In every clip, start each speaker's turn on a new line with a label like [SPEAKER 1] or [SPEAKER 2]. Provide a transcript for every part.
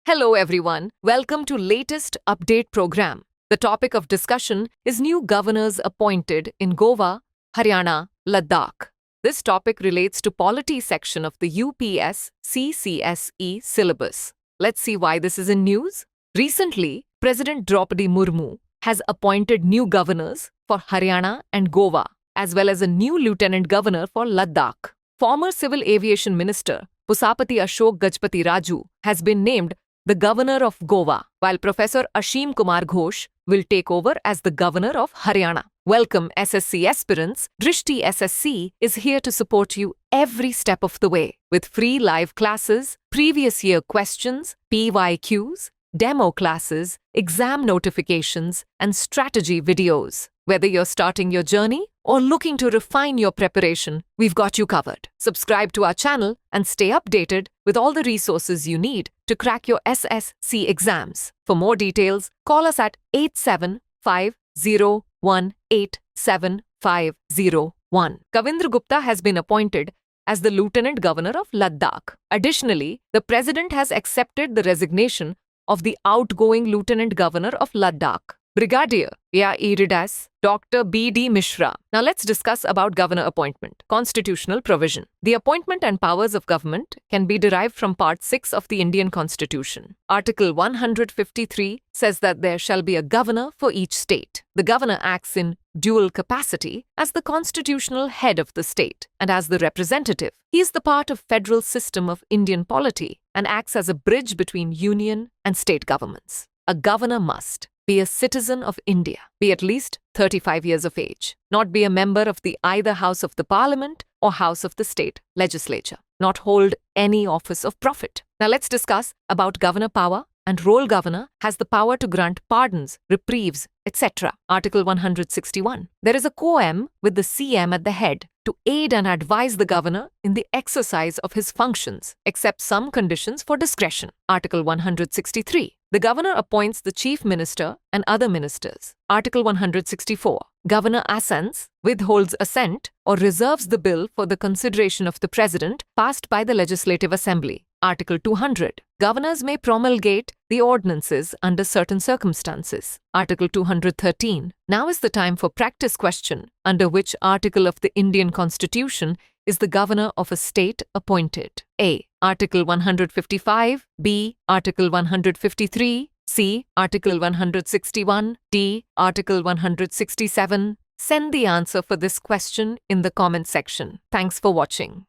[SPEAKER 1] Hello everyone, welcome to latest update program. The topic of discussion is new governors appointed in Goa, Haryana, Ladakh. This topic relates to polity section of the UPSC CSE syllabus. Let's see why this is in news. Recently, President Draupadi Murmu has appointed new governors for Haryana and Goa, as well as a new Lieutenant Governor for Ladakh. Former Civil Aviation Minister Pusapati Ashok Gajapathi Raju has been named the Governor of Goa, while Professor Ashim Kumar Ghosh will take over as the Governor of Haryana. Welcome SSC aspirants. Drishti SSC is here to support you every step of the way with free live classes, previous year questions, PYQs, demo classes, exam notifications, and strategy videos. Whether you're starting your journey or looking to refine your preparation, we've got you covered. Subscribe to our channel and stay updated with all the resources you need to crack your SSC exams. For more details, call us at 8750187501. Kavinder Gupta has been appointed as the Lieutenant Governor of Ladakh. Additionally, the President has accepted the resignation of the outgoing Lieutenant Governor of Ladakh, Brigadier Emeritus Dr. B.D. Mishra. Now let's discuss about governor appointment. Constitutional provision. The appointment and powers of government can be derived from Part 6 of the Indian Constitution. Article 153 says that there shall be a governor for each state. The governor acts in dual capacity as the constitutional head of the state and as the representative. He is the part of federal system of Indian polity and acts as a bridge between union and state governments. A governor must be a citizen of India, be at least 35 years of age, not be a member of the either House of the Parliament or House of the State Legislature, not hold any office of profit. Now let's discuss about governor power and role. Governor has the power to grant pardons, reprieves, etc. Article 161. There is a quorum with the CM at the head to aid and advise the governor in the exercise of his functions, except some conditions for discretion. Article 163. The governor appoints the chief minister and other ministers. Article 164. Governor assents, withholds assent, or reserves the bill for the consideration of the president passed by the Legislative Assembly. Article 200. Governors may promulgate the ordinances under certain circumstances. Article 213. Now is the time for practice question, under which article of the Indian Constitution is the governor of a state appointed? A. Article 155. B. Article 153. C. Article 161. D. Article 167. Send the answer for this question in the comment section. Thanks for watching.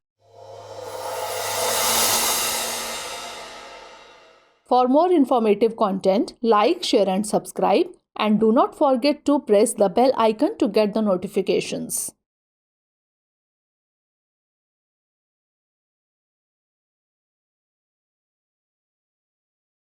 [SPEAKER 2] For more informative content, like, share and subscribe, and do not forget to press the bell icon to get the notifications.